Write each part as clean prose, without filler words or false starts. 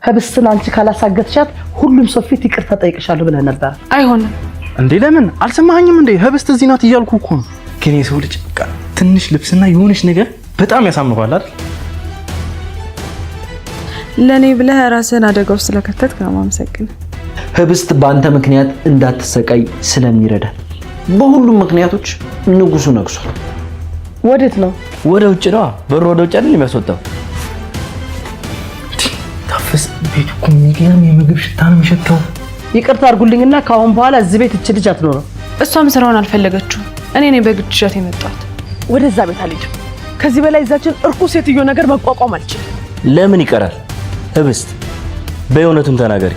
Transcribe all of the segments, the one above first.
ህብስትን አንቺ ካላሳገትሻት ሁሉም ሰው ፊት ይቅርታ ጠይቅሻለሁ ብለህ ነበር። አይሆንም እንዴ ለምን አልሰማኸኝም እንዴ? ህብስት እዚህ ናት እያልኩ እኮ ነው። ግን የሰው ልጅ ትንሽ ልብስና የሆነች ነገር በጣም ያሳምረዋል አይደል? ለኔ ብለህ ራስህን አደጋ ውስጥ ስለከተትክ ነው የማመሰግነው። ህብስት በአንተ ምክንያት እንዳትሰቃይ ስለሚረዳ በሁሉም ምክንያቶች ንጉሱ ነግሷል። ወዴት ነው? ወደ ውጭ ነው። በሩ ወደ ውጭ አይደል የሚያስወጣው? ታፈስ ቤቱ እኮ የሚገርም የምግብ ሽታ ነው የሚሸተው። ይቅርታ አድርጉልኝና ከአሁን በኋላ እዚህ ቤት እቺ ልጅ አትኖርም። እሷም ስራውን አልፈለገችው። እኔ ነኝ በግድ ይዣት የመጣሁት። ወደዛ ቤት አልሄድም። ከዚህ በላይ እዛችን እርኩስ ሴትዮ ነገር መቋቋም አልችልም። ለምን ይቀራል? ህብስት በእውነቱን ተናገሪ።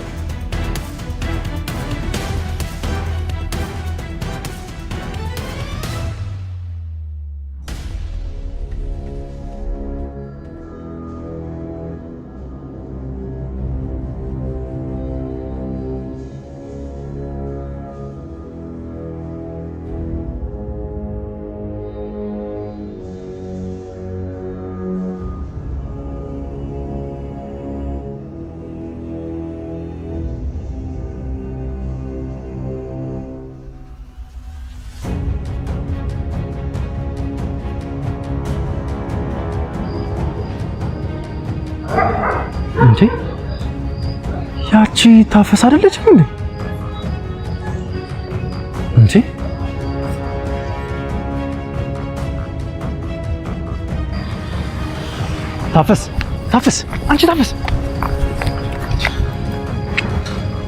እንዴ ያቺ ታፈስ አይደለችም እንዴ? እንዴ ታፈስ አንቺ ታፈስ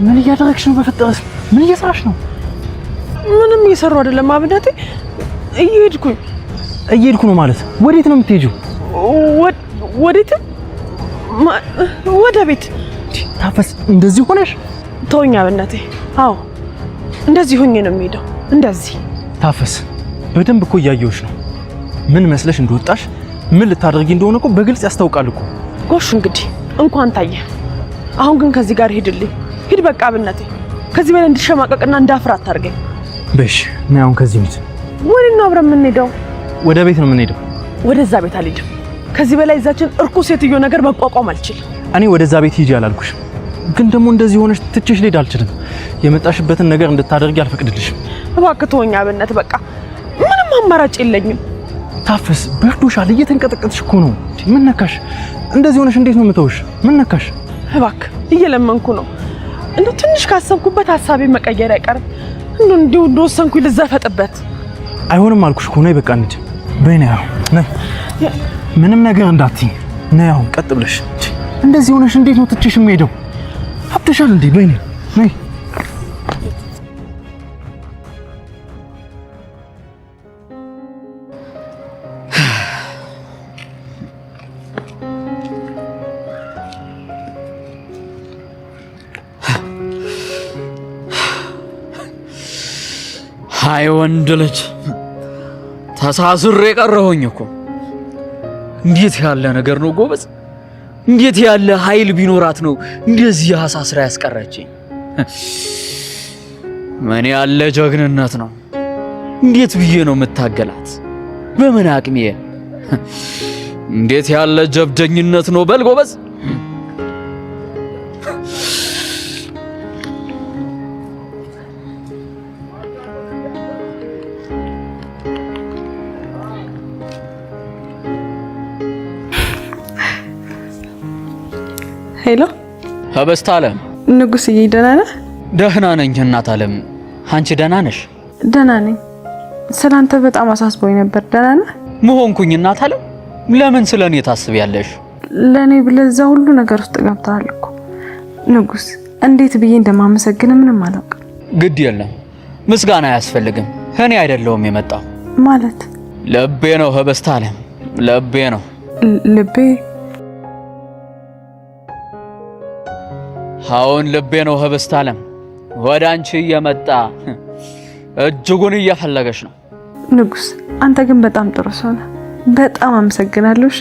ምን እያደረግሽ ነው? በፈጠረስ ምን እየሰራሽ ነው? ምንም እየሰራሁ አይደለም አብናቴ። እየሄድኩ ነው ማለት ወዴት ነው የምትሄጂው? ወዴት? ወደ ቤት። ታፈስ እንደዚህ ሆነሽ? ተወኝ አብናቴ። አዎ እንደዚህ ሆኜ ነው የምሄደው። እንደዚህ ታፈስ በደንብ እኮ እያየሁሽ ነው። ምን መስለሽ እንደወጣሽ ምን ልታደርጊ እንደሆነ እኮ በግልጽ ያስታውቃል እኮ። ጎሽ እንግዲህ እንኳን ታየ። አሁን ግን ከዚህ ጋር ሄድልኝ። ሂድ በቃ አብናቴ። ከዚህ በላይ እንድሸማቀቅና እንዳፍራ አታርገኝ። በሽ ነይ አሁን ከዚህ ምት። ወዴት ነው አብረን የምንሄደው? ወደ ቤት ነው የምንሄደው። ወደዛ ቤት አልሄድም። ከዚህ በላይ እዛችን እርኩስ ሴትዮ ነገር መቋቋም አልችልም። እኔ ወደዛ ቤት ሂጂ አላልኩሽ? ግን ደግሞ እንደዚህ ሆነሽ ትቼሽ ልሄድ አልችልም። የመጣሽበትን ነገር እንድታደርጊ አልፈቅድልሽም። እባክህ ተወኝ አብነት። በቃ ምንም አማራጭ የለኝም። ታፈስ በርዶሻል። እየተንቀጠቀጥሽ እኮ ነው። ምን ነካሽ? እንደዚህ ሆነሽ እንዴት ነው የምተውሽ? ምን ነካሽ? እባክህ እየለመንኩ ነው። እንደው ትንሽ ካሰብኩበት ሐሳቤ መቀየር አይቀርም። እንደው እንደወሰንኩኝ ልዘፈጥበት። አይሆንም አልኩሽ እኮ። ነይ በቃ እንሂድ። በይ ነይ አሁን ነይ። ምንም ነገር እንዳትዪ። ነይ አሁን ቀጥ ብለሽ። እንደዚህ ሆነሽ እንዴት ነው ትቼሽ የምሄደው? አብደሻል እንዴ? በይ ነይ ነይ። ሃይ ወንድ ልጅ ተሳስሬ ቀረሁኝ እኮ። እንዴት ያለ ነገር ነው ጎበዝ! እንዴት ያለ ኃይል ቢኖራት ነው እንደዚህ አሳስራ ያስቀረችኝ! ምን ያለ ጀግንነት ነው! እንዴት ብዬ ነው መታገላት? በምን አቅሜ? እንዴት ያለ ጀብደኝነት ነው! በል ጎበዝ! ሄሎ ህብስት ዓለም። ንጉስዬ ደህና ነህ? ደህና ነኝ እናት ዓለም። አንቺ ደህና ነሽ? ደህና ነኝ። ስላንተ በጣም አሳስቦኝ ነበር። ደህና ነህ? መሆንኩኝ እናት ዓለም። ለምን ስለኔ ታስቢያለሽ? ለኔ ብለህ እዛ ሁሉ ነገር ውስጥ ገብተሃል እኮ ንጉስ። እንዴት ብዬ እንደማመሰግን ምንም አላውቅም። ግድ የለም ምስጋና አያስፈልግም። እኔ አይደለሁም የመጣው ማለት ልቤ ነው ህብስት ዓለም። ልቤ ነው። ልቤ? አሁን ልቤ ነው ህብስት ዓለም። ወደ አንቺ እየመጣ እጅጉን እየፈለገሽ ነው። ንጉስ አንተ ግን በጣም ጥሩ ሰው ነህ። በጣም አመሰግናለሁ። እሺ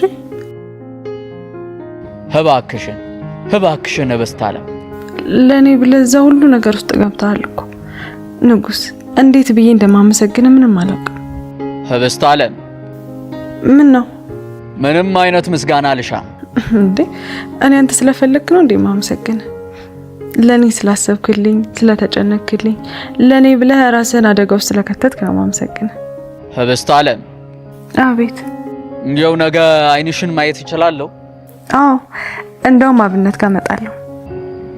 እባክሽን ህብስት ዓለም። ለኔ ብለህ እዛ ሁሉ ነገር ውስጥ ገብተሃል እኮ ንጉስ። እንዴት ብዬ እንደማመሰግን ምንም አላውቅም። ህብስት ዓለም ምን ነው? ምንም አይነት ምስጋና አልሻም። እንዴ እኔ አንተ ስለፈለክ ነው እንዴ ማመሰግን? ለኔ ስላሰብክልኝ ስለተጨነክልኝ ለኔ ብለህ ራስህን አደጋ ውስጥ ስለከተትክ ነው ማመሰግን። ህብስት አለም። አቤት። እንዲያው ነገ አይንሽን ማየት እችላለሁ? አዎ እንደውም አብነት ጋር እመጣለሁ።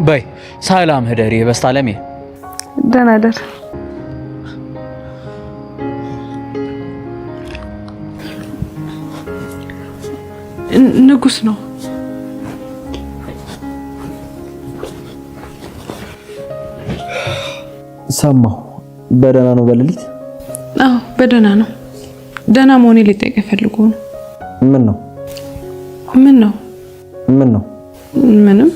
በይ ሰላም ህደሪ ህብስት አለሜ። ደህና ደር። ንጉስ ነው። ሰማሁ። በደህና ነው በሌሊት? አዎ በደህና ነው። ደህና መሆኔ ሊጠይቅ ፈልጎ ነው። ምን ነው? ምን ነው? ምን ነው? ምንም።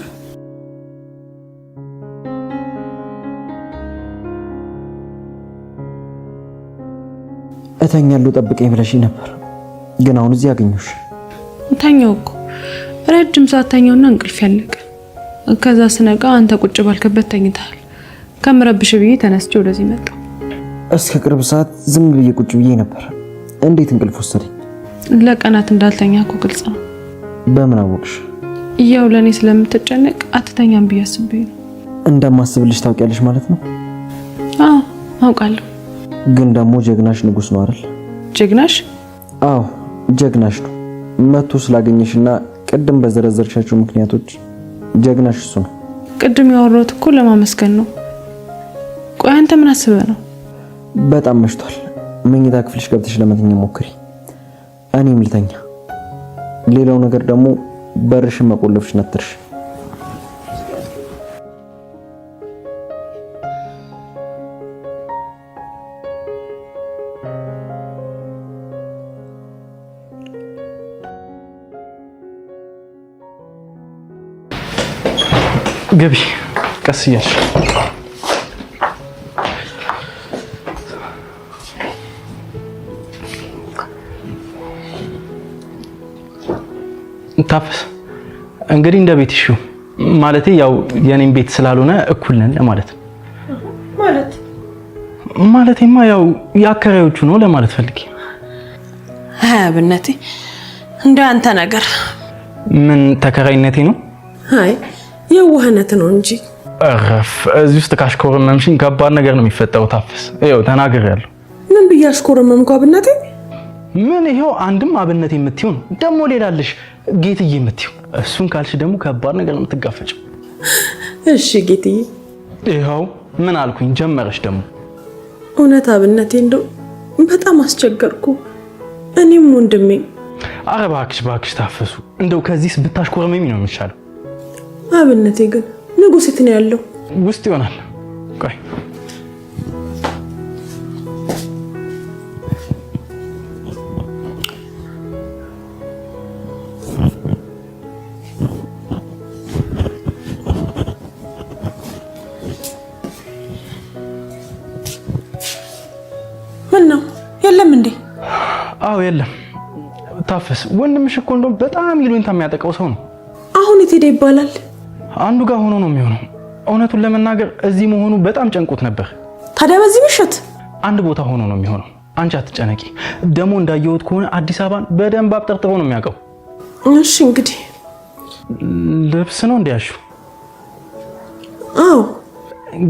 እተኛለሁ ጠብቀኝ ብለሽኝ ነበር፣ ግን አሁን እዚህ አገኘሁሽ። ተኛው እኮ ረጅም ሰዓት ተኛውና እንቅልፍ ያለቀ። ከዛ ስነቃ አንተ ቁጭ ባልከበት ተኝተሃል። ከምረብሽ ብዬ ተነስቼ ወደዚህ መጣሁ። እስከ ቅርብ ሰዓት ዝም ብዬ ቁጭ ብዬ ነበር። እንዴት እንቅልፍ ወሰደኝ? ለቀናት እንዳልተኛ እኮ ግልጽ ነው። በምን አወቅሽ? ያው ለኔ ስለምትጨነቅ አትተኛም ብዬ አስቤ ነው። እንደማስብልሽ ታውቂያለሽ ማለት ነው? አዎ አውቃለሁ። ግን ደግሞ ጀግናሽ ንጉስ ነው አይደል? ጀግናሽ? አዎ ጀግናሽ ነው። መቶ ስላገኘሽና ቅድም በዘረዘርሻቸው ምክንያቶች ጀግናሽ እሱ ነው። ቅድም ያወራሁት እኮ ለማመስገን ነው። ቆይ አንተ ምን አስበህ ነው? በጣም መሽቷል። መኝታ ክፍልሽ ገብተሽ ለመተኛ ሞክሪ፣ እኔም ልተኛ። ሌላው ነገር ደግሞ በርሽን መቆለፍሽን አትርሽ። ግቢ ቀስ እያልሽ። ታፈስ እንግዲህ እንደ ቤትሽ ማለቴ ያው የኔም ቤት ስላልሆነ እኩል ነን ለማለት ነው። ማለቴማ ያው ያከራዮቹ ነው ለማለት ፈልጌ። አብነቴ እንደ አንተ ነገር ምን ተከራይነቴ ነው? አይ የዋህነት ነው እንጂ። እረፍ። እዚህ ውስጥ ካሽኮረመምሽኝ ከባድ ነገር ነው የሚፈጠረው። ታፈስ ይኸው ተናግሬያለሁ። ምን ብያሽ ኮረመምኩ አብነቴ? ምን ይኸው አንድም አብነቴ የምትይው ነው ደግሞ ሌላልሽ ጌትዬ የምትይው። እሱን ካልሽ ደግሞ ከባድ ነገር ነው የምትጋፈጭው። እሺ ጌትዬ። ይኸው ምን አልኩኝ ጀመረሽ ደግሞ። እውነት አብነቴ እንደው በጣም አስቸገርኩ እኔም ወንድሜ። ኧረ እባክሽ ታፈሱ፣ እንደው ከዚህስ ብታሽኮረመሚ ነው የሚሻለው። አብነቴ ግን ንጉስ የት ነው ያለው? ውስጥ ይሆናል። ቆይ ምን ነው የለም እንዴ? አዎ የለም። ታፈስ ወንድምሽ እኮ እንደው በጣም ይሉኝታ የሚያጠቃው ሰው ነው። አሁን የት ሄደ ይባላል? አንዱ ጋር ሆኖ ነው የሚሆነው። እውነቱን ለመናገር እዚህ መሆኑ በጣም ጨንቆት ነበር። ታዲያ በዚህ ምሽት አንድ ቦታ ሆኖ ነው የሚሆነው። አንቺ አትጨነቂ። ደግሞ እንዳየሁት ከሆነ አዲስ አበባን በደንብ አብጠርጥሮ ነው የሚያውቀው። እሺ እንግዲህ ልብስ ነው እንዲያሹ? አዎ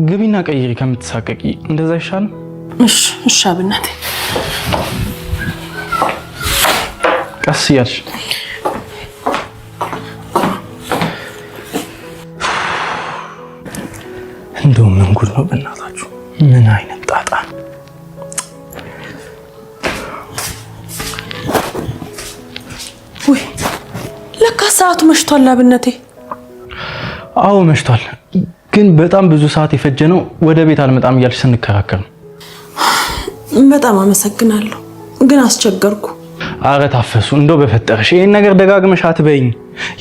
ግቢና ቀይሪ ከምትሳቀቂ፣ እንደዛ ይሻላል። እሺ አብነቴ ቀስ እያልሽ። እንደው ምን ጉድ ነው በእናታችሁ! ምን አይነት ጣጣ! ወይ ለካ ሰዓቱ መሽቷል አብነቴ። አዎ መሽቷል፣ ግን በጣም ብዙ ሰዓት የፈጀ ነው ወደ ቤት አልመጣም እያልሽ ስንከራከር ነው። በጣም አመሰግናለሁ፣ ግን አስቸገርኩ። አረ ታፈሱ፣ እንደው በፈጠረሽ ይሄን ነገር ደጋግመሽ አትበይኝ።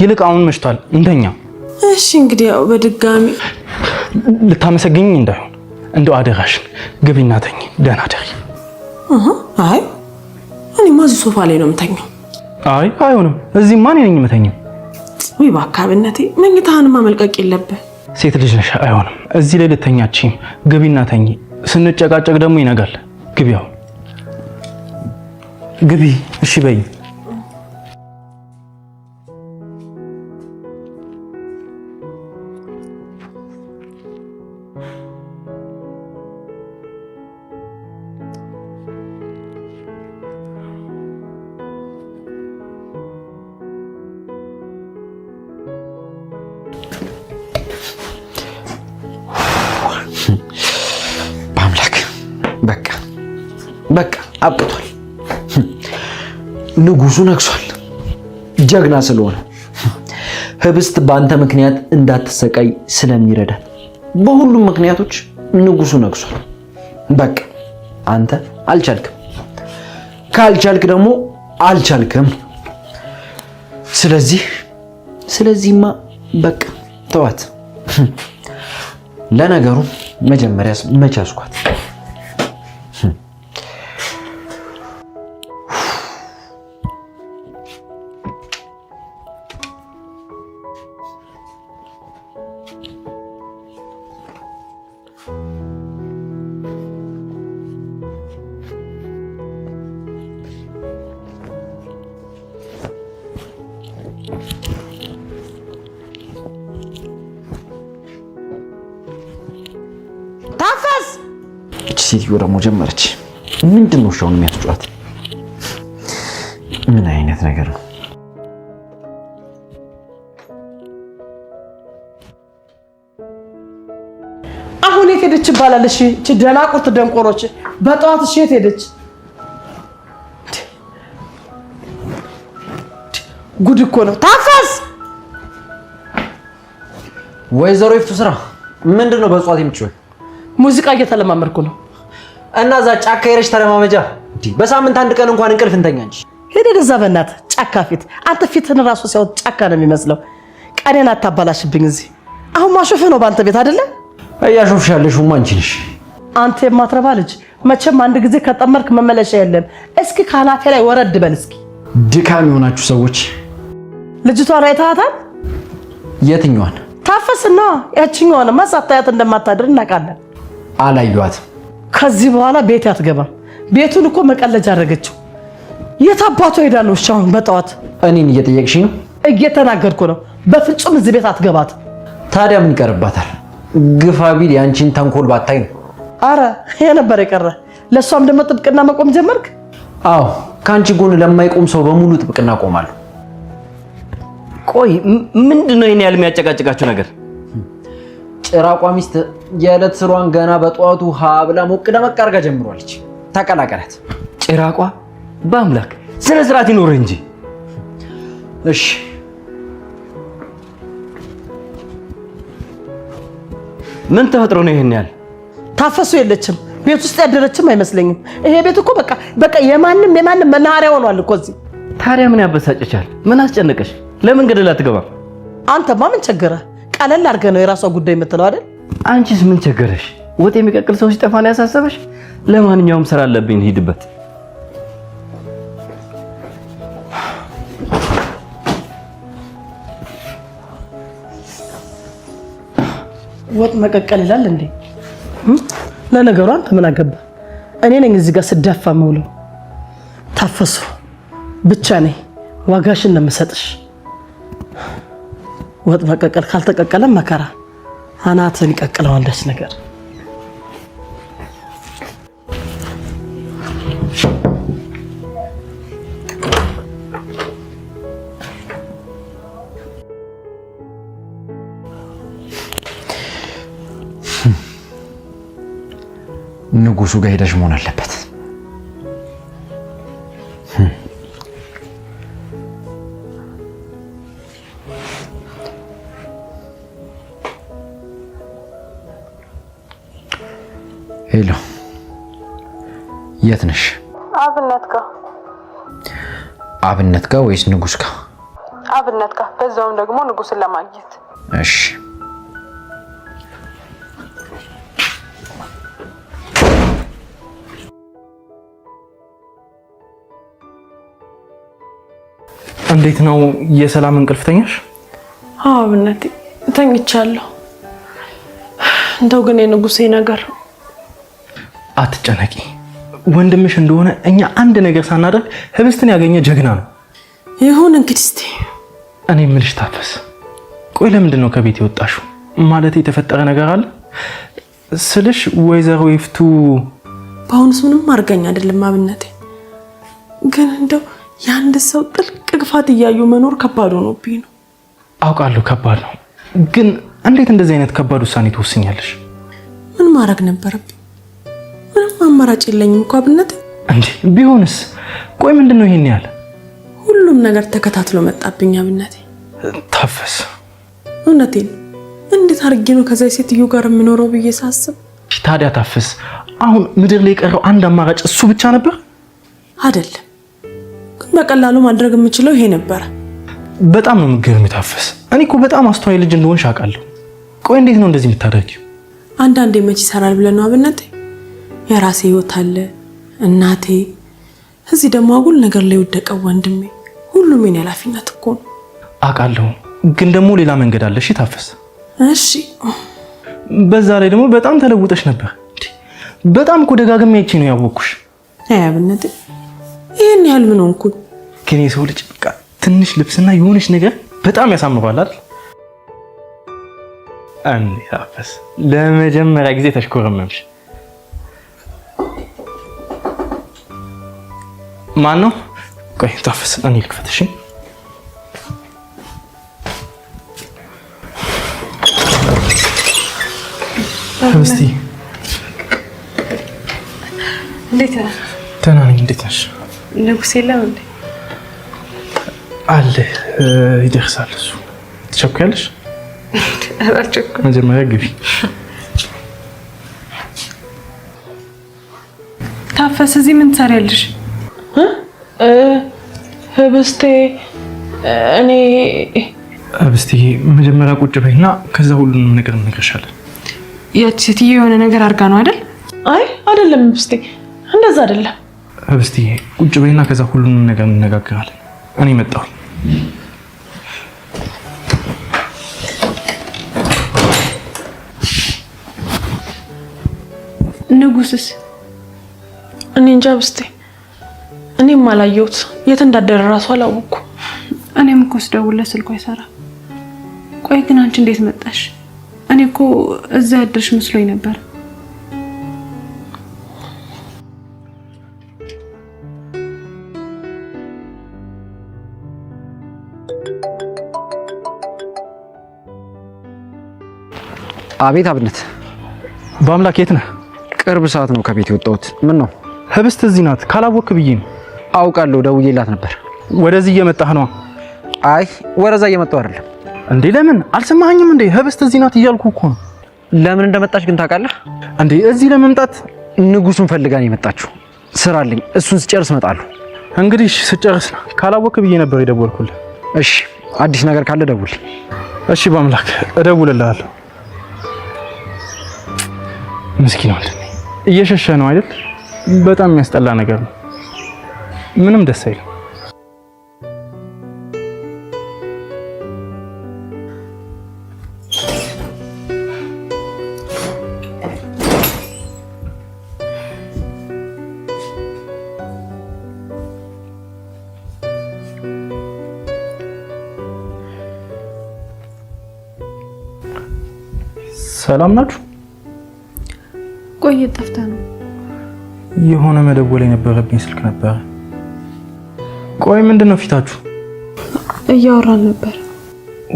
ይልቅ አሁን መሽቷል እንተኛ። እሺ እንግዲህ ያው በድጋሚ ልታመሰግኝ እንዳይሆን እንደው አደራሽን ግቢና ተኝ። ደህና ደሪ። አይ እኔማ እዚህ ሶፋ ላይ ነው የምተኛው። አይ አይሆንም፣ እዚህ ማን ነኝ የምተኛው? ወይ እባክህ አብነቴ፣ መኝታህንማ መልቀቅ የለብህ። ሴት ልጅ ነሽ። አይሆንም፣ እዚህ ላይ ልተኛችኝ። ግቢና ተኝ። ስንጨቃጨቅ ደግሞ ይነጋል። ግቢ፣ አሁን ግቢ። እሺ በይ። በቃ አብቅቷል። ንጉሱ ነግሷል። ጀግና ስለሆነ ህብስት በአንተ ምክንያት እንዳትሰቃይ ስለሚረዳት በሁሉም ምክንያቶች ንጉሱ ነግሷል። በቃ አንተ አልቻልክም። ካልቻልክ ደግሞ አልቻልክም። ስለዚህማ በቃ ተዋት። ለነገሩ መጀመሪያስ መቼ አስኳት? ታፈስ ሴትዮ ደግሞ ጀመረች። ምንድን ነው ሻውን የሚያስጫት? ምን አይነት ነገር ነው? አሁን የት ሄደች ይባላል? እሺ እቺ ደናቁርት ደንቆሮች በጠዋት እሺ የት ሄደች? ጉድ እኮ ነው። ታፈስ ወይዘሮ ይፍቱ ስራ ምንድነው በጧት የምትጮህ? ሙዚቃ እየተለማመድኩ ነው። እና እዛ ጫካ ሄደሽ ተለማመጃ። በሳምንት አንድ ቀን እንኳን እንቅልፍ እንተኛ እንጂ ሄደ ደዛ በእናት ጫካ ፊት አንተ ፊትን ራሱ ሲያው ጫካ ነው የሚመስለው። ቀኔን አታባላሽብኝ። እዚህ አሁን ማሾፍ ነው ባንተ ቤት አይደለ? እያሾፍሽ ያለሽው አንቺ ነሽ። አንተ የማትረባ ልጅ መቼም አንድ ጊዜ ከጠመርክ መመለሻ የለም። እስኪ ካናቴ ላይ ወረድ በል እስኪ። ድካም የሆናችሁ ሰዎች። ልጅቷን አይተሃታል? የትኛዋን? ታፈስና ያቺኛዋን ማሳታያት እንደማታድር እናውቃለን። አላየኋትም። ከዚህ በኋላ ቤት አትገባም። ቤቱን እኮ መቀለጃ አደረገችው። የት አባቷ ሄዳ ነው? እሺ አሁን በጠዋት እኔን እየጠየቅሽኝ ነው? እየተናገርኩ ነው። በፍጹም እዚህ ቤት አትገባት። ታዲያ ምን ይቀርባታል? ግፋ ቢል ያንቺን ተንኮል ባታይ ነው። አረ ይሄ ነበር የቀረ። ለሷም ደግሞ ጥብቅና መቆም ጀመርክ? አዎ ካንቺ ጎን ለማይቆም ሰው በሙሉ ጥብቅና ቆማለሁ። ቆይ ምንድነው ይሄን ያህል የሚያጨቃጭቃችሁ ነገር? ጭራቋ ሚስት የዕለት ስሯን ገና በጠዋቱ ሀብላ ሞቅ ደመቅ አድርጋ ጀምሯለች። ተቀላቀላት። ጭራቋ በአምላክ ስነ ስርዓት ይኖር እንጂ። እሺ ምን ተፈጥሮ ነው ይሄን ያህል? ታፈሱ የለችም። ቤት ውስጥ ያደረችም አይመስለኝም። ይሄ ቤት እኮ በቃ የማንም መናኸሪያ ሆኗል እኮ እዚህ። ታዲያ ምን ያበሳጭሻል? ምን አስጨነቀሽ? ለምን ገደል አትገባም? አንተማ ምን ቸገረ? ቀለል አድርገህ ነው የራሷ ጉዳይ የምትለው አይደል? አንቺስ ምን ቸገረሽ? ወጥ የሚቀቅል ሰው ሲጠፋ ነው ያሳሰበሽ? ለማንኛውም ስራ አለብኝ ሂድበት። ወጥ መቀቀል ይላል እንዴ? ለነገሩ አንተ ምን አገባ? እኔ ነኝ እዚህ ጋር ስዳፋ መውለው። ታፈሱ ብቻ ነኝ ዋጋሽን ነው የምሰጥሽ። ወጥ መቀቀል ካልተቀቀለ መከራ አናትን ይቀቅለው አንዳች ነገር። ንጉሱ ጋር ሄደሽ መሆን አለበት። ሄሎ፣ የት ነሽ? አብነት ጋር ወይስ ንጉስ ጋር? አብነት ጋር፣ በዛውም ደግሞ ንጉስን ለማግኘት። እሺ እንዴት ነው የሰላም እንቅልፍ ተኛሽ? አዎ አብነቴ ተኝቻለሁ። እንደው ግን የንጉሴ ነገር። አትጨነቂ፣ ወንድምሽ እንደሆነ እኛ አንድ ነገር ሳናደርግ ህብስትን ያገኘ ጀግና ነው። ይሁን እንግዲህ እስቲ እኔ የምልሽ ታፈስ፣ ቆይ ለምንድን ነው ከቤት የወጣሽው? ማለት የተፈጠረ ነገር አለ ስልሽ ወይዘሮ ይፍቱ በአሁኑስ ምንም አድርገኝ አይደለም አብነቴ፣ ግን እንደው የአንድ ሰው ጥልቅ ግፋት እያዩ መኖር ከባድ ሆኖብኝ ነው። አውቃለሁ ከባድ ነው፣ ግን እንዴት እንደዚህ አይነት ከባድ ውሳኔ ትወስኛለሽ? ምን ማድረግ ነበረብኝ? ምንም አማራጭ የለኝም እኮ አብነቴ። እንዴ ቢሆንስ? ቆይ ምንድነው ይሄን ያለ? ሁሉም ነገር ተከታትሎ መጣብኝ አብነቴ። ታፈስ እውነቴን እንዴት አድርጌ ነው ከዛ ሴትዮ ጋር የምኖረው ብዬ ሳስብ፣ ታዲያ ታፈስ አሁን ምድር ላይ የቀረው አንድ አማራጭ እሱ ብቻ ነበር አይደለም? ግን በቀላሉ ማድረግ የምችለው ይሄ ነበር። በጣም ነው የምትገርሚው ታፈስ። እኔ እኮ በጣም አስተዋይ ልጅ እንደሆንሽ አውቃለሁ። ቆይ እንዴት ነው እንደዚህ የምታደርጊው? አንዳንዴ መች ይሰራል ብለህ ነው አብነቴ? የራሴ ህይወት አለ፣ እናቴ፣ እዚህ ደግሞ አጉል ነገር ላይ ወደቀው ወንድሜ። ሁሉም የኔ ኃላፊነት እኮ ነው። አውቃለሁ፣ ግን ደግሞ ሌላ መንገድ አለ። እሺ ታፈስ። እሺ። በዛ ላይ ደግሞ በጣም ተለውጠሽ ነበር። በጣም እኮ ደጋግሜ አይቼ ነው ያወቅኩሽ። አይ አብነቴ ይሄን ያህል ምን ሆንኩኝ? ግን የሰው ልጅ በቃ ትንሽ ልብስና የሆነች ነገር በጣም ያሳምራል አይደል? አንዴ ታፈስ ለመጀመሪያ ጊዜ ተሽኮረመምሽ። ማን ነው? ቆይ ታፈስ እኔ ልክፈትሽ። እስቲ እንዴት ነህ? ደህና ነኝ። እንዴት ነሽ? ንጉስ የለም እንዴ? አለ ይደርሳል እሱ። ትቸኩያለሽ? አላቸኩም። መጀመሪያ ግቢ። ታፈስ እዚህ ምን ትሰሪያለሽ? ህብስቴ እኔ ህብስቴ መጀመሪያ ቁጭ በይና ከዛ ሁሉንም ነገር እንነግርሻለን። ያቺ ሴትዮ የሆነ ነገር አድርጋ ነው አይደል? አይ አይደለም ህብስቴ፣ እንደዛ አይደለም። ህብስቴ ቁጭ በይና ከዛ ሁሉንም ነገር እንነጋገራለን። እኔ መጣሁ። ንጉስስ? እኔ እንጃ ህብስቴ፣ እኔም አላየሁት። የት እንዳደረ እራሱ አላወቅኩ። እኔም እኮ ስደውልለት ስልኩ አይሰራም። ቆይ ግን አንቺ እንዴት መጣሽ? እኔ እኮ እዛ ያደርሽ መስሎኝ ነበር። አቤት አብነት። በአምላክ የት ነህ? ቅርብ ሰዓት ነው ከቤት የወጣሁት። ምን ነው? ህብስት እዚህ ናት። ካላወቅክ ብዬ ነው። አውቃለሁ፣ ደውዬላት ነበር። ወደዚህ እየመጣህ ነው? አይ ወደዛ እየመጣሁ አይደለም። እንዴ ለምን አልሰማኸኝም እንዴ? ህብስት እዚህ ናት እያልኩ እኮ ነው። ለምን እንደመጣች ግን ታውቃለህ እንዴ? እዚህ ለመምጣት ንጉሱን ፈልጋ ነው የመጣችው። ስራ አለኝ፣ እሱን ስጨርስ እመጣለሁ። እንግዲህ ስጨርስ ነው። ካላወቅክ ብዬ ነበር የደወልኩልህ። እሺ፣ አዲስ ነገር ካለ ደውል። እሺ በአምላክ እደውልልሃለሁ። ምስኪን ወንድሜ እየሸሸ ነው አይደል? በጣም የሚያስጠላ ነገር ነው። ምንም ደስ አይልም። ሰላም ናችሁ? ቆይ ጠፍተህ ነው? የሆነ መደወል የነበረብኝ ስልክ ነበር። ቆይ ምንድነው ፊታችሁ? እያወራን ነበር።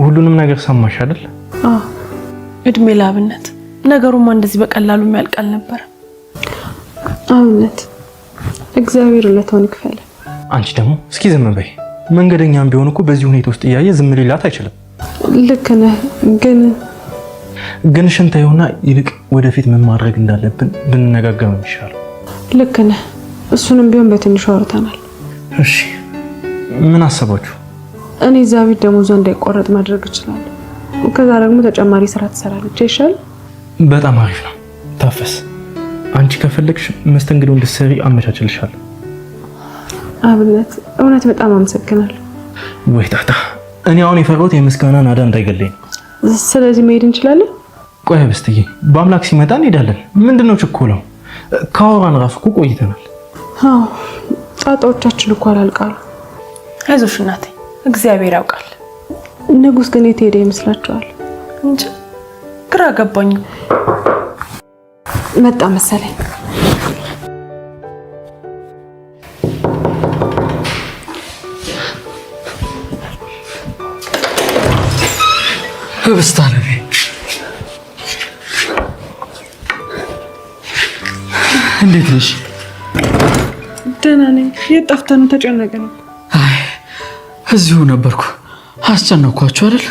ሁሉንም ነገር ሰማሽ አይደል? አዎ። እድሜ ለአብነት። ነገሩማ እንደዚህ በቀላሉ የሚያልቅ አልነበረ። አብነት እግዚአብሔር ለተውን ይክፈል። አንቺ ደግሞ እስኪ ዝም በይ። መንገደኛም ቢሆን እኮ በዚህ ሁኔታ ውስጥ እያየ ዝም ሊላት አይችልም። ልክ ነህ፣ ግን ሽንታዩና ይልቅ ወደፊት ምን ማድረግ እንዳለብን ብንነጋገር ነው የሚሻለው። ልክ ነህ። እሱንም ቢሆን በትንሹ አውርተናል። እሺ ምን አሰባችሁ? እኔ እዛ ቤት ደሞዟ እንዳይቆረጥ ማድረግ እችላለሁ። ከዛ ደግሞ ተጨማሪ ስራ ትሰራለች። ይሻል? በጣም አሪፍ ነው። ታፈስ አንቺ ከፈለግሽ መስተንግዶ እንድትሰሪ አመቻችልሻለሁ። አብነት እውነት በጣም አመሰግናለሁ። ወይ ታታ፣ እኔ አሁን የፈራሁት የምስጋና ናዳ እንዳይገለኝ። ስለዚህ መሄድ እንችላለን? ቆይ ህብስትዬ፣ በአምላክ ሲመጣ እንሄዳለን። ምንድነው ችኮላው? ካወራን ራሱ እኮ ቆይተናል። አዎ ጣጣዎቻችን እኮ አላልቃሉ። አይዞሽ እናቴ፣ እግዚአብሔር ያውቃል። ንጉስ ግን የት ሄደ ይመስላችኋል? እንጂ ግራ ገባኝ። መጣ መሰለኝ። ህብስት አለቤ እንዴት ነሽ? ደህና ነኝ። የት ጠፍተህ ነው? ተጨነቀ ነው? አይ እዚሁ ነበርኩ። አስጨነቅኳችሁ አይደል?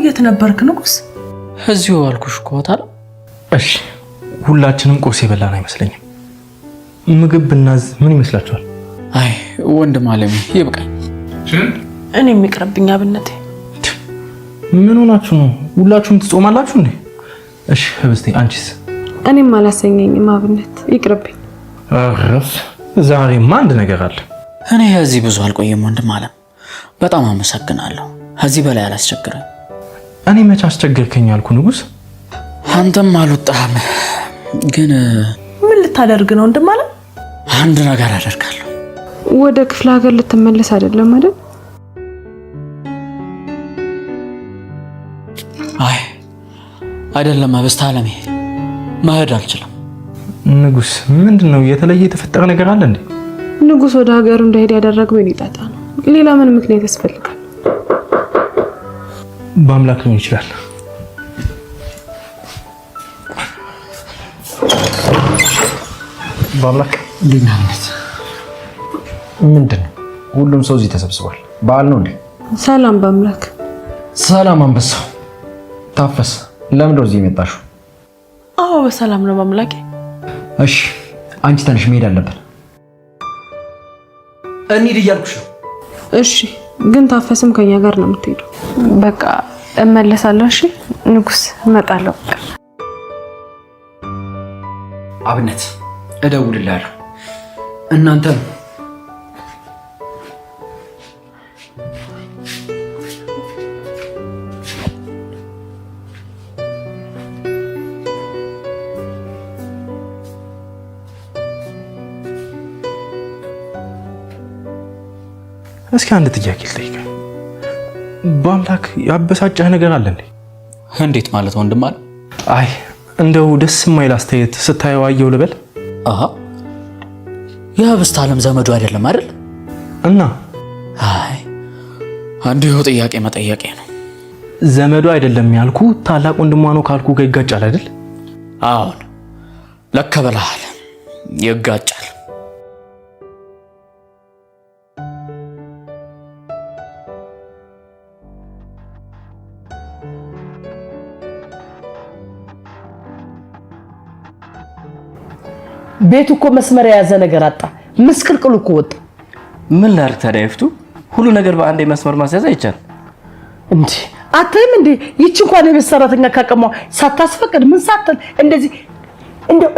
የት ነበርክ ንጉስ? እዚሁ አልኩሽ እኮ ታዲያ። እሺ ሁላችንም ቁርስ የበላን አይመስለኝም። ምግብ ብናዝ ምን ይመስላችኋል? አይ ወንድም አለሜ ይብቃኝ። እኔ የሚቀርብኝ አብነቴ። ምን ሆናችሁ ነው? ሁላችሁም ትጾማላችሁ እንዴ? እሺ ህብስቴ አንቺስ? እኔም አላሰኘኝም አብነት፣ ይቅርብኝ። አረፍ ዛሬማ አንድ ነገር አለ። እኔ እዚህ ብዙ አልቆየም ወንድም አለም። በጣም አመሰግናለሁ። ከዚህ በላይ አላስቸግረኝ። እኔ መቼ አስቸገርከኝ አልኩ ንጉስ? አንተም አልወጣህም። ግን ምን ልታደርግ ነው ወንድም አለም? አንድ ነገር አደርጋለሁ። ወደ ክፍለ ሀገር ልትመለስ አይደለም አይደል? አይ አይደለም ህብስት አለሜ፣ መሄድ አልችልም። ንጉስ ምንድነው? የተለየ የተፈጠረ ነገር አለ እንዴ? ንጉስ ወደ ሀገሩ እንዳይሄድ ያደረገው የኔ ጣጣ ነው። ሌላ ምን ምክንያት ያስፈልጋል? በአምላክ ሊሆን ይችላል። በአምላክ ዲናነት ምንድነው? ሁሉም ሰው እዚህ ተሰብስቧል። በዓል ነው እንዴ? ሰላም በአምላክ። ሰላም አንበሳው። ታፈስ ለምን ነው እዚህ የመጣሽው? አዎ በሰላም ነው በአምላኬ። እሺ አንቺ ተነሽ፣ መሄድ አለብን። እንሂድ እያልኩሽ ነው። እሺ ግን ታፈስም ከኛ ጋር ነው የምትሄደው። በቃ እመለሳለሁ። እሺ ንጉስ እመጣለሁ። አብነት እደውልልሃለሁ። እናንተም እስኪ አንድ ጥያቄ ልጠይቅህ። በአምላክ ያበሳጨህ ነገር አለ እንዴ? እንዴት ማለት ወንድም አለ? አይ እንደው ደስ የማይል አስተያየት ስታየው አየው ልበል? አሃ የህብስት አለም ዘመዱ አይደለም አይደል? እና አይ አንዲሁ ጥያቄ መጠየቄ ነው። ዘመዱ አይደለም ያልኩ ታላቅ ወንድሟ ነው ካልኩ ጋር ይጋጫል አይደል? አሁን ለካ በላል ይጋጫል። ቤቱ እኮ መስመር የያዘ ነገር አጣ። ምስቅልቅሉ እኮ ወጣ። ምን ላድርግ ታዲያ ይፍቱ? ሁሉ ነገር በአንዴ መስመር ማስያዝ አይቻል እንዴ? አታይም እንዴ? ይቺ እንኳን የቤት ሰራተኛ ካቀሟ ሳታስፈቅድ ምን ሳትል እንደዚህ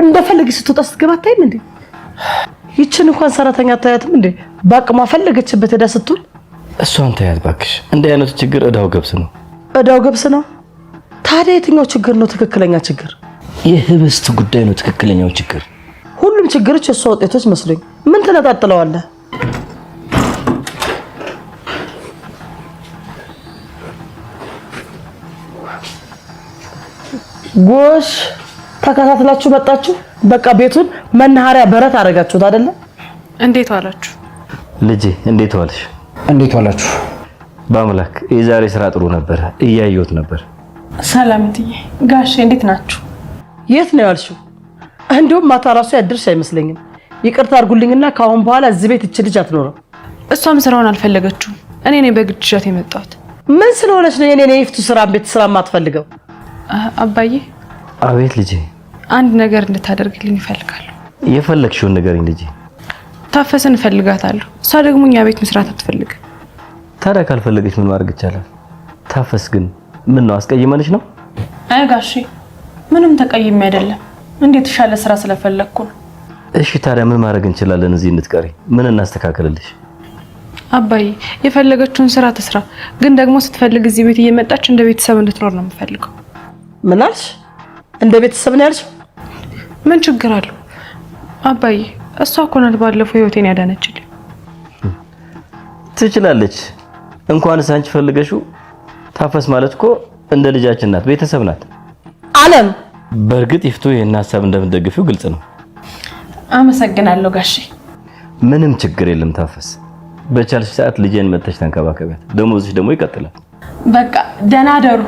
እንደፈለገ ስትወጣ ስትገባ አታይም እንዴ? ይቺን እንኳን ሰራተኛ አታያትም እንዴ? በአቅሟ ፈለገችበት ሄዳ ስትውል። እሷን ተያት ባክሽ። እንደ አይነቱ ችግር እዳው ገብስ ነው። እዳው ገብስ ነው። ታዲያ የትኛው ችግር ነው ትክክለኛ ችግር? የህብስት ጉዳይ ነው ትክክለኛው ችግር። ሁሉም ችግሮች የሷ ውጤቶች መስሎኝ። ምን ተነጣጥለዋለህ? ጎሽ ተከታትላችሁ መጣችሁ። በቃ ቤቱን መናኸሪያ በረት አደረጋችሁት አይደለ? እንዴት ዋላችሁ ልጄ? እንዴት ዋልሽ? እንዴት ዋላችሁ? በአምላክ የዛሬ ስራ ጥሩ ነበር፣ እያየሁት ነበር። ሰላምትዬ፣ ጋሼ እንዴት ናችሁ? የት ነው ያልሽው? እንደውም ማታ ራሱ ያድርሽ አይመስለኝም። ይቅርታ አድርጉልኝና ከአሁን በኋላ እዚህ ቤት እቺ ልጅ አትኖርም። እሷም ስራውን አልፈለገችውም። እኔ ነኝ በግድ ይዣት የመጣሁት። ምን ስለሆነች ነው የኔ የይፍቱ ስራ ቤት ስራ ማትፈልገው? አባዬ። አቤት ልጄ። አንድ ነገር እንድታደርግልኝ እፈልጋለሁ። የፈለግሽውን ንገሪኝ ልጄ። ታፈስን እፈልጋታለሁ። እሷ ደግሞ እኛ ቤት መስራት አትፈልግም። ታዲያ ካልፈለገች ምን ማድረግ ይቻላል? ታፈስ ግን ምን ነው አስቀይመንሽ ነው? አይ ጋሼ ምንም ተቀይሜ አይደለም። እንዴት ይሻለ ስራ ስለፈለኩ ነው። እሺ ታዲያ ምን ማድረግ እንችላለን? እዚህ እንድትቀሪ ምን እናስተካክልልሽ? አባዬ የፈለገችውን ስራ ትስራ፣ ግን ደግሞ ስትፈልግ እዚህ ቤት እየመጣች እንደ ቤተሰብ እንድትኖር ነው የምፈልገው። ምን አልሽ? እንደ ቤተሰብ ነው ያልሽው? ምን ችግር አለው አባዬ? እሷ እኮ ናት ባለፈው ህይወቴን ያዳነችልኝ። ትችላለች። እንኳንስ አንቺ ፈልገሽው። ታፈስ ማለት እኮ እንደ ልጃችን ናት፣ ቤተሰብ ናት። አለም በእርግጥ ይፍቱ ይሄን ሐሳብ እንደምትደግፊው ግልጽ ነው። አመሰግናለሁ ጋሼ። ምንም ችግር የለም ታፈስ። በቻልሽ ሰዓት ልጄን መተሽ ተንከባከቢያት። ደሞዝሽ ደግሞ ይቀጥላል። በቃ ደህና ደሩ።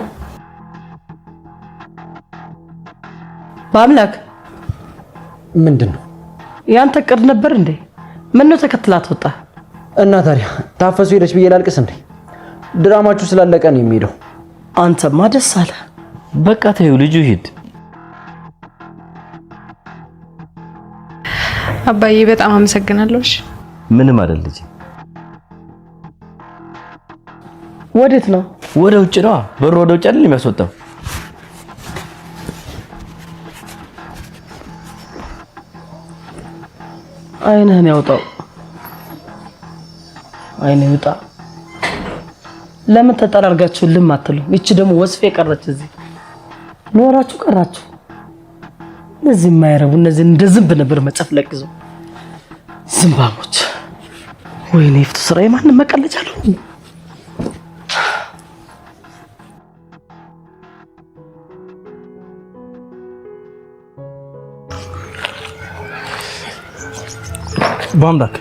በአምላክ ምንድነው? ያንተ ቅድ ነበር እንዴ? ምን ነው ተከትላት ወጣ? እና ታዲያ ታፈሱ ሄደች ብዬ ላልቅስ እንዴ? ድራማችሁ ስላለቀ ነው የሚሄደው። አንተማ ደስ አለ። በቃ ተይው፣ ልጁ ሂድ። አባዬ በጣም አመሰግናለሁ። እሺ ምንም አይደል ልጅ። ወዴት ነው? ወደ ውጭ ነው። በሩ ወደ ውጭ አይደል የሚያስወጣው? አይንህን ያውጣው። አይንህ ይውጣ። ለምን ተጠራርጋችሁልም አትሉ? እቺ ደግሞ ወስፌ ቀረች። እዚህ ኖራችሁ ቀራችሁ። እነዚህ የማይረቡ እነዚህ እንደ ዝንብ ነበር መጨፍለቅ ይዘው ዝንባሞች። ወይኔ ይፍቱ ስራ የማንም መቀለጃ ነው። በአምላክ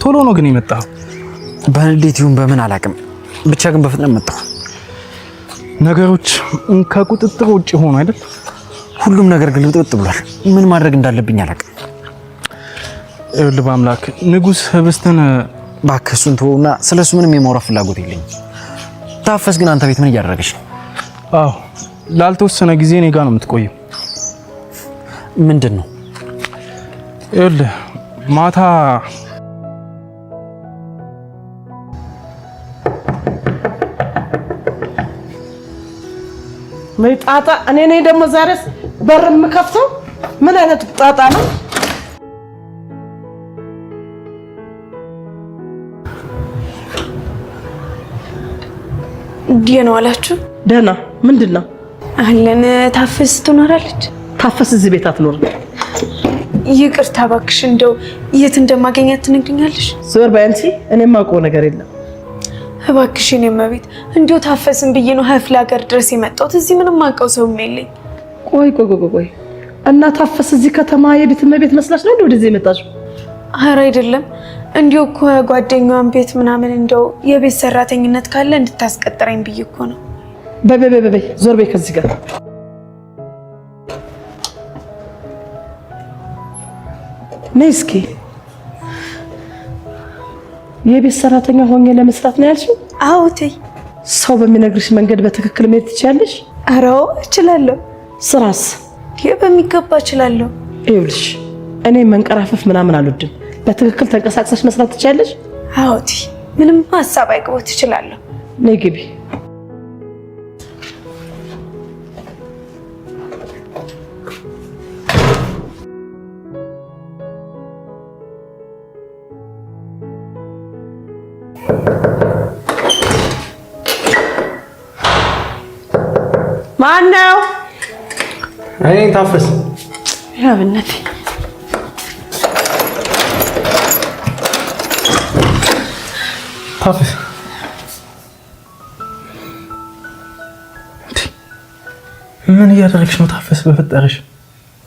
ቶሎ ነው ግን የመጣው? በንዴት ይሁን በምን አላውቅም፣ ብቻ ግን በፍጥነት መጣሁ። ነገሮች ከቁጥጥር ውጭ ሆኑ አይደል? ሁሉም ነገር ግልብጥብጥ ብሏል። ምን ማድረግ እንዳለብኝ አላውቅም። ይኸውልህ በአምላክ ንጉስ ህብስትን እባክህ እሱን ተወውና ስለሱ ምንም የማውራት ፍላጎት የለኝም። ታፈስ ግን አንተ ቤት ምን እያደረገች ነው? አዎ ላልተወሰነ ጊዜ እኔ ጋር ነው የምትቆየው። ምንድን ነው? ይኸውልህ ማታ ጣጣ እኔ ነኝ ደግሞ ዛሬስ በር የምከፍተው። ምን አይነት ጣጣ ነው? ደህና ዋላችሁ? ደህና ምንድን ነው? አለን። ታፈስ ትኖራለች? ታፈስ እዚህ ቤት አትኖርም። ይቅርታ እባክሽ፣ እንደው የት እንደማገኛት ትነግሪኛለሽ? ዞር በይ አንቺ። እኔ የማውቀው ነገር የለም። እባክሽ እኔም ቤት እንዲሁ ታፈስን ብዬ ነው ሀፍላ ሀገር ድረስ የመጣሁት። እዚህ ምንም ማውቀው ሰውም የለኝ። ቆይ እና ታፈስ እዚህ ከተማ የቤት እመቤት መስላሽ ነው ወደዚህ የመጣሽው? ኧረ አይደለም፣ እንዲሁ እኮ ጓደኛዋን ቤት ምናምን እንደው የቤት ሰራተኝነት ካለ እንድታስቀጥረኝ ብዬ እኮ ነው። በይ ዞር በይ ከዚህ ጋር። ነይ እስኪ። የቤት ሰራተኛ ሆኜ ለመስራት ነው ያልሽው? አዎ ተይ። ሰው በሚነግርሽ መንገድ በትክክል መሄድ ትችያለሽ? ኧረ እችላለሁ። ስራስ? በሚገባ እችላለሁ። ይኸውልሽ እኔ መንቀራፈፍ ምናምን አልወድም። በትክክል ተንቀሳቅሰሽ መስራት ትችያለሽ? አዎ ተይ፣ ምንም ሀሳብ አይግቦት እችላለሁ። ነይ ግቢ። ማነው? እኔ ታፈስ። ያብነቴ ታፈስ ምን እያደረግሽ ነው? ታፈስ በፈጠረሽ።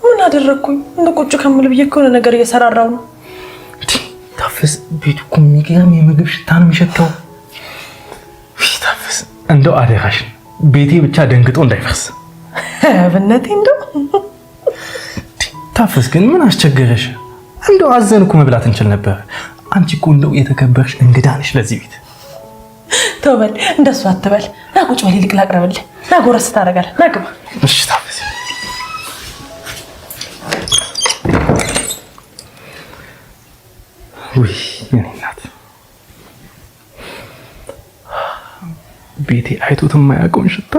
ምን አደረግኩኝ? እንደ ቁጭ ከምል ብዬ እኮ ነገር እየሰራራው ነው። ታፈስ ቤቱ እኮ የሚገርም የምግብ ሽታ ነው የሚሸተው። ታፈስ እንደው አደራሽን ቤቴ ብቻ ደንግጦ እንዳይፈርስ። ያብነቴ እንደው ታፈስ ግን ምን አስቸገረሽ? እንደው አዘን እኮ መብላት እንችል ነበር። አንቺ እኮ እንደው የተከበርሽ እንግዳ ነሽ ለዚህ ቤት። ተው በል እንደሱ አትበል። ና ቁጭ በል፣ ይልቅ ላቅርብልህ። ና ጎረስ ታደርጋለህ። ና ግባ። እሺ ታፈስ። ውይ የኔ እናት ቤቴ አይቶት የማያውቀውን ሽታ።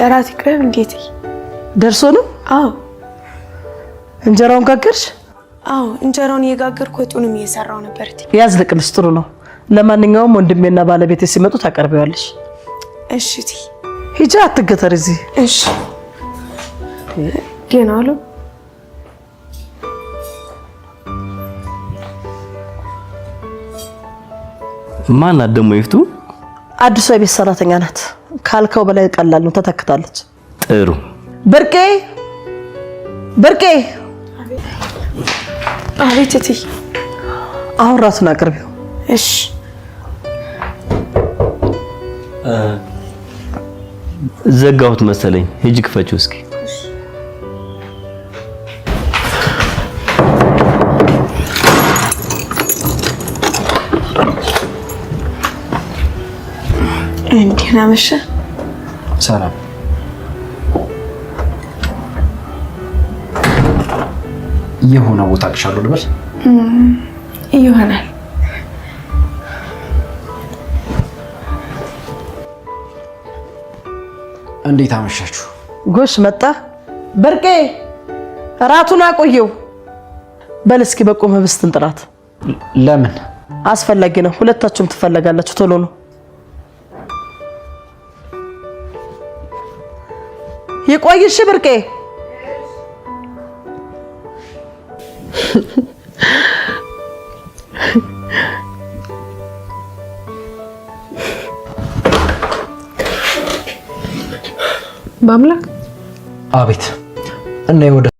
እራት ይቅረብ። እንዴት ደርሶ ነው? አዎ። እንጀራውን ጋገርሽ? አዎ፣ እንጀራውን እየጋገርኩ ወጡንም እየሰራው ነበር። ያዝልቅልሽ። ጥሩ ነው። ለማንኛውም ወንድሜና ባለቤቴ ሲመጡ ታቀርቢዋለሽ። እሺ ቲ ሂጂ፣ አትገተር እዚህ። እሺ ደህና ዋሉ። ማናት ደግሞ ይፍቱ? አዲሷ የቤት ሰራተኛ ናት። ካልከው በላይ ቀላል ነው። ተተክታለች። ጥሩ ብርቄ ብርቄ። አቤት እትዬ። አሁን ራሱን አቅርቢው። እሺ ዘጋሁት መሰለኝ። ሂጂ ክፈችው እስኪ። እንዴት ነሽ? ሰላም። የሆነ ቦታ አቅሻለሁ ልበል? ይሆናል። እንዴት አመሻችሁ? ጎሽ መጣ። ብርቄ እራቱን አቆየው። በል እስኪ በቆመ ህብስትን ጥራት። ለምን? አስፈላጊ ነው። ሁለታችሁም ትፈለጋላችሁ። ቶሎ ነው። ይቆይሽ ብርቄ። በአምላክ አቤት። እና ወደ